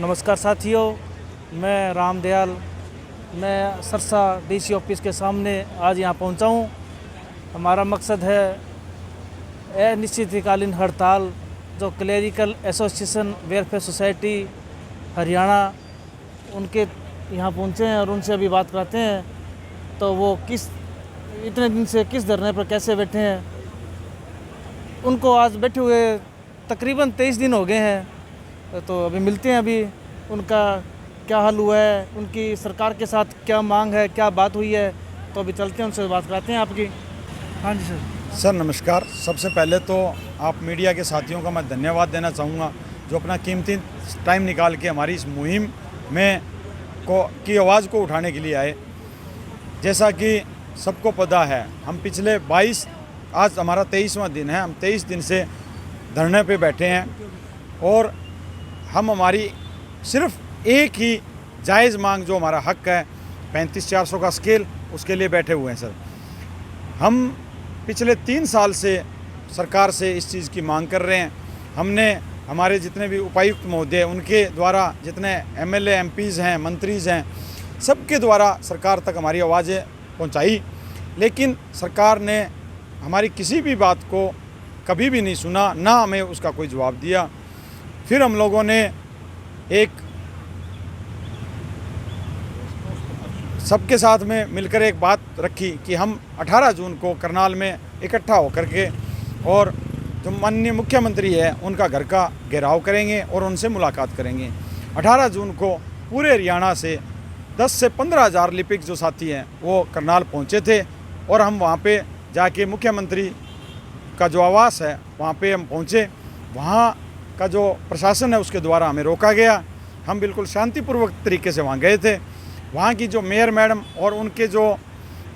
नमस्कार साथियों, मैं रामदयाल। मैं सरसा डीसी ऑफिस के सामने आज यहाँ पहुँचा हूँ। हमारा मकसद है अनिश्चितकालीन हड़ताल जो clerical association welfare society Haryana उनके यहाँ पहुँचे हैं और उनसे अभी बात कराते हैं। तो वो इतने दिन से किस धरने पर कैसे बैठे हैं, उनको आज बैठे हुए तकरीबन 23 दिन हो गए हैं। तो अभी मिलते हैं, अभी उनका क्या हाल हुआ है, उनकी सरकार के साथ क्या मांग है, क्या बात हुई है। तो अभी चलते हैं, उनसे बात कराते हैं आपकी। हाँ जी सर नमस्कार। सबसे पहले तो आप मीडिया के साथियों का मैं धन्यवाद देना चाहूँगा जो अपना कीमती टाइम निकाल के हमारी इस मुहिम में की आवाज़ को उठाने के लिए आए। जैसा कि सबको पता है, हम पिछले 22 आज हमारा 23वां दिन है, हम 23 दिन से धरने पे बैठे हैं और हम हमारी सिर्फ एक ही जायज़ मांग जो हमारा हक है 35,400 का स्केल, उसके लिए बैठे हुए हैं। सर हम पिछले 3 साल से सरकार से इस चीज़ की मांग कर रहे हैं। हमने हमारे जितने भी उपायुक्त महोदय, उनके द्वारा जितने एमएलए एमपीज़ हैं, मंत्रीज़ हैं, सबके द्वारा सरकार तक हमारी आवाज़ें पहुंचाई, लेकिन सरकार ने हमारी किसी भी बात को कभी भी नहीं सुना, ना हमें उसका कोई जवाब दिया। फिर हम लोगों ने एक सबके साथ में मिलकर एक बात रखी कि हम 18 जून को करनाल में इकट्ठा होकर के और जो माननीय मुख्यमंत्री है उनका घर का घेराव करेंगे और उनसे मुलाकात करेंगे। 18 जून को पूरे हरियाणा से 10 से 15 हज़ार लिपिक जो साथी हैं वो करनाल पहुंचे थे और हम वहां पे जाके मुख्यमंत्री का जो आवास है वहां पे हम पहुंचे। वहां का जो प्रशासन है उसके द्वारा हमें रोका गया। हम बिल्कुल शांतिपूर्वक तरीके से वहाँ गए थे। वहाँ की जो मेयर मैडम और उनके जो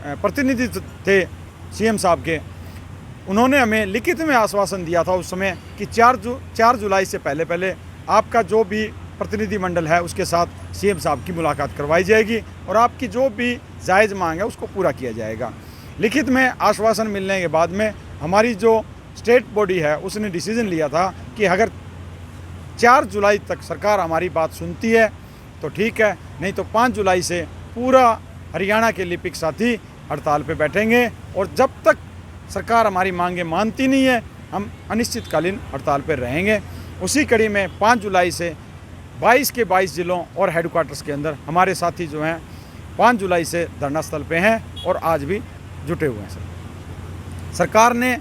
प्रतिनिधि थे सीएम साहब के, उन्होंने हमें लिखित में आश्वासन दिया था उस समय कि 4 जुलाई से पहले आपका जो भी प्रतिनिधिमंडल है उसके साथ सीएम साहब की मुलाकात करवाई जाएगी और आपकी जो भी जायज़ मांग है उसको पूरा किया जाएगा। लिखित में आश्वासन मिलने के बाद में हमारी जो स्टेट बॉडी है उसने डिसीजन लिया था कि अगर 4 जुलाई तक सरकार हमारी बात सुनती है तो ठीक है, नहीं तो 5 जुलाई से पूरा हरियाणा के लिपिक साथी हड़ताल पे बैठेंगे और जब तक सरकार हमारी मांगें मानती नहीं है हम अनिश्चितकालीन हड़ताल पर रहेंगे। उसी कड़ी में 5 जुलाई से 22 के 22 जिलों और हेडक्वार्टर्स के अंदर हमारे साथी जो हैं 5 जुलाई से धरना स्थल पे हैं और आज भी जुटे हुए हैं। सर सरकार ने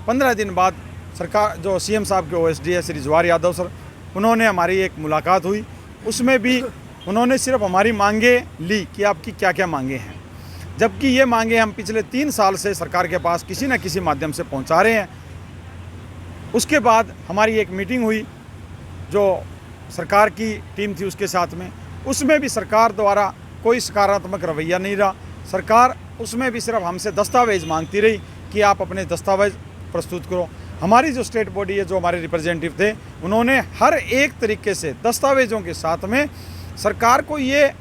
15 दिन बाद सरकार जो सीएम साहब के ओएसडी है श्री जवाहर यादव सर, उन्होंने हमारी एक मुलाकात हुई। उसमें भी उन्होंने सिर्फ हमारी मांगे ली कि आपकी क्या क्या मांगे हैं, जबकि ये मांगे हम पिछले 3 साल से सरकार के पास किसी न किसी माध्यम से पहुंचा रहे हैं। उसके बाद हमारी एक मीटिंग हुई जो सरकार की टीम थी उसके साथ में, उसमें भी सरकार द्वारा कोई सकारात्मक रवैया नहीं रहा। सरकार उसमें भी सिर्फ हमसे दस्तावेज़ मांगती रही कि आप अपने दस्तावेज़ प्रस्तुत करो। हमारी जो स्टेट बॉडी है, जो हमारे रिप्रेजेंटेटिव थे, उन्होंने हर एक तरीके से दस्तावेज़ों के साथ में सरकार को ये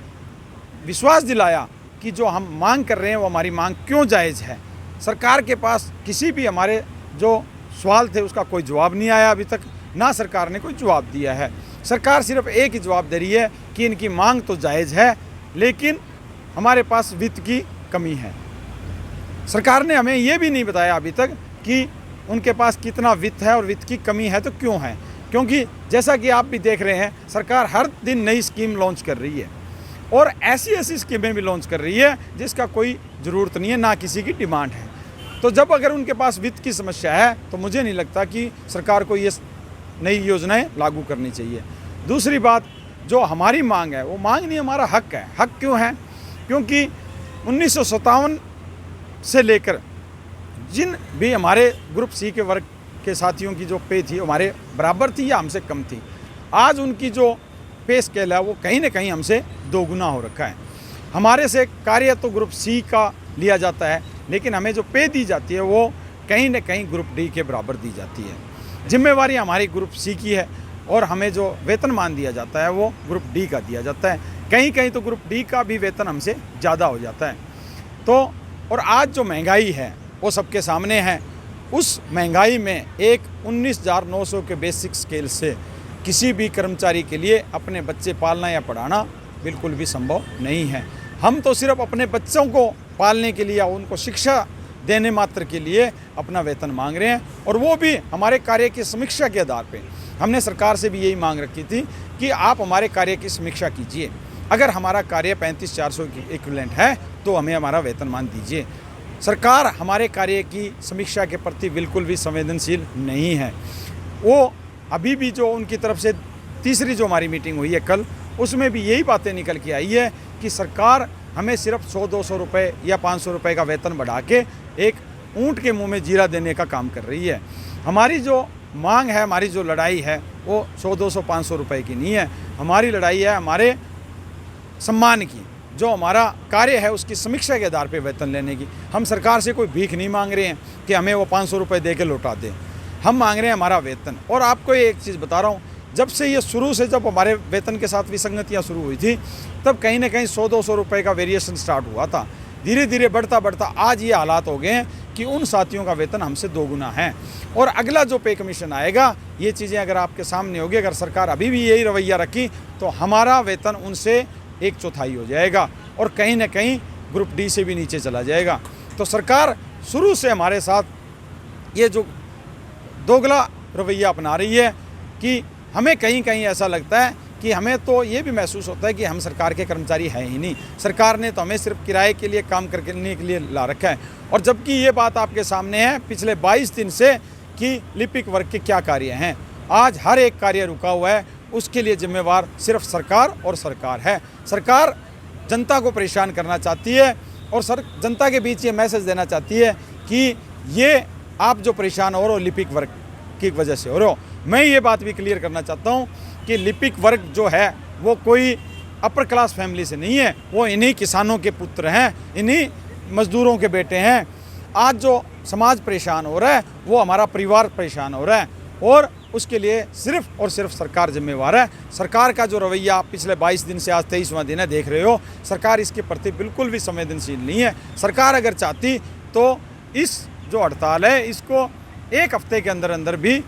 विश्वास दिलाया कि जो हम मांग कर रहे हैं वो हमारी मांग क्यों जायज़ है। सरकार के पास किसी भी हमारे जो सवाल थे उसका कोई जवाब नहीं आया अभी तक, ना सरकार ने कोई जवाब दिया है। सरकार सिर्फ एक ही जवाब दे रही है कि इनकी मांग तो जायज़ है लेकिन हमारे पास वित्त की कमी है। सरकार ने हमें ये भी नहीं बताया अभी तक कि उनके पास कितना वित्त है और वित्त की कमी है तो क्यों है, क्योंकि जैसा कि आप भी देख रहे हैं सरकार हर दिन नई स्कीम लॉन्च कर रही है और ऐसी स्कीमें भी लॉन्च कर रही है जिसका कोई ज़रूरत नहीं है, ना किसी की डिमांड है। तो जब अगर उनके पास वित्त की समस्या है तो मुझे नहीं लगता कि सरकार को ये नई योजनाएं लागू करनी चाहिए। दूसरी बात, जो हमारी मांग है वो मांग नहीं, हमारा हक है। हक क्यों है? क्योंकि 1957 से लेकर जिन भी हमारे ग्रुप सी के वर्ग के साथियों की जो पे थी हमारे बराबर थी या हमसे कम थी, आज उनकी जो पे स्केल है वो कहीं ना कहीं हमसे 2 गुना हो रखा है। हमारे से कार्य तो ग्रुप सी का लिया जाता है लेकिन हमें जो पे दी जाती है वो कहीं ना कहीं ग्रुप डी के बराबर दी जाती है। जिम्मेवारी हमारी ग्रुप सी की है और हमें जो वेतनमान दिया जाता है वो ग्रुप डी का दिया जाता है। कहीं कहीं तो ग्रुप डी का भी वेतन हमसे ज़्यादा हो जाता है। तो और आज जो महंगाई है वो सबके सामने है। उस महंगाई में एक 19,900 के बेसिक स्केल से किसी भी कर्मचारी के लिए अपने बच्चे पालना या पढ़ाना बिल्कुल भी संभव नहीं है। हम तो सिर्फ अपने बच्चों को पालने के लिए, उनको शिक्षा देने मात्र के लिए अपना वेतन मांग रहे हैं, और वो भी हमारे कार्य की समीक्षा के आधार पे। हमने सरकार से भी यही मांग रखी थी कि आप हमारे कार्य की समीक्षा कीजिए, अगर हमारा कार्य 35,400 की इक्विवेलेंट है तो हमें हमारा वेतनमान दीजिए। सरकार हमारे कार्य की समीक्षा के प्रति बिल्कुल भी संवेदनशील नहीं है। वो अभी भी जो उनकी तरफ से तीसरी जो हमारी मीटिंग हुई है कल, उसमें भी यही बातें निकल के आई है कि सरकार हमें सिर्फ 100-200 रुपये या 500 रुपये का वेतन बढ़ा के एक ऊँट के मुंह में जीरा देने का काम कर रही है। हमारी जो मांग है, हमारी जो लड़ाई है, वो 100-200-500 रुपये की नहीं है। हमारी लड़ाई है हमारे सम्मान की, जो हमारा कार्य है उसकी समीक्षा के आधार पे वेतन लेने की। हम सरकार से कोई भीख नहीं मांग रहे हैं कि हमें वो 500 रुपये दे के लौटा दें। हम मांग रहे हैं हमारा वेतन। और आपको एक चीज़ बता रहा हूँ, जब से ये शुरू से जब हमारे वेतन के साथ विसंगतियाँ शुरू हुई थी, तब कहीं ना कहीं 100-200 रुपये का वेरिएशन स्टार्ट हुआ था। धीरे धीरे बढ़ता बढ़ता आज ये हालात हो गए हैं कि उन साथियों का वेतन हमसे 2 गुना है। और अगला जो पे कमीशन आएगा, ये चीज़ें अगर आपके सामने होगी, अगर सरकार अभी भी यही रवैया रखी तो हमारा वेतन उनसे 1/4 हो जाएगा और कहीं ना कहीं ग्रुप डी से भी नीचे चला जाएगा। तो सरकार शुरू से हमारे साथ ये जो दोगला रवैया अपना रही है कि हमें कहीं कहीं ऐसा लगता है कि हमें तो ये भी महसूस होता है कि हम सरकार के कर्मचारी हैं ही नहीं। सरकार ने तो हमें सिर्फ किराए के लिए काम करने के लिए ला रखा है। और जबकि ये बात आपके सामने है पिछले 22 दिन से कि लिपिक वर्ग के क्या कार्य हैं। आज हर एक कार्य रुका हुआ है, उसके लिए जिम्मेवार सिर्फ सरकार और सरकार है। सरकार जनता को परेशान करना चाहती है और जनता के बीच ये मैसेज देना चाहती है कि ये आप जो परेशान हो रहे हो लिपिक वर्ग की वजह से हो रहे हो। मैं ये बात भी क्लियर करना चाहता हूँ कि लिपिक वर्ग जो है वो कोई अपर क्लास फैमिली से नहीं है, वो इन्हीं किसानों के पुत्र हैं, इन्हीं मजदूरों के बेटे हैं। आज जो समाज परेशान हो रहा है वो हमारा परिवार परेशान हो रहा है, और उसके लिए सिर्फ और सिर्फ सरकार जिम्मेवार है। सरकार का जो रवैया पिछले 22 दिन से आज 23वां दिन है देख रहे हो, सरकार इसके प्रति बिल्कुल भी संवेदनशील नहीं है। सरकार अगर चाहती तो इस जो हड़ताल है इसको 1 हफ्ते के अंदर अंदर भी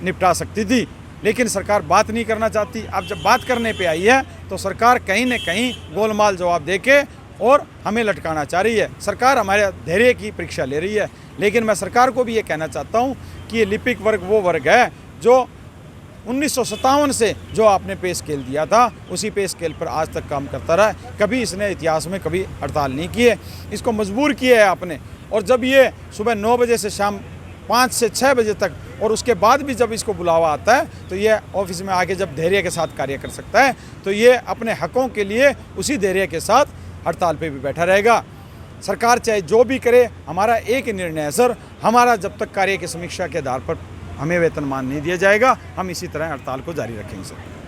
निपटा सकती थी, लेकिन सरकार बात नहीं करना चाहती। अब जब बात करने पे आई है तो सरकार कहीं न कहीं गोलमाल जवाब देके और हमें लटकाना चाह रही है। सरकार हमारे धैर्य की परीक्षा ले रही है। लेकिन मैं सरकार को भी ये कहना चाहता हूँ कि ये लिपिक वर्ग वो वर्ग है जो 1957 से जो आपने पे स्केल दिया था उसी पे स्केल पर आज तक काम करता रहा है। कभी इसने इतिहास में कभी हड़ताल नहीं की है, इसको मजबूर किया है आपने। और जब ये सुबह 9 बजे से शाम 5 से 6 बजे तक, और उसके बाद भी जब इसको बुलावा आता है तो ये ऑफिस में आके जब धैर्य के साथ कार्य कर सकता है, तो ये अपने हकों के लिए उसी धैर्य के साथ हड़ताल पे भी बैठा रहेगा। सरकार चाहे जो भी करे, हमारा एक निर्णय है सर, हमारा जब तक कार्य की समीक्षा के आधार पर हमें वेतनमान नहीं दिया जाएगा, हम इसी तरह हड़ताल को जारी रखेंगे सर।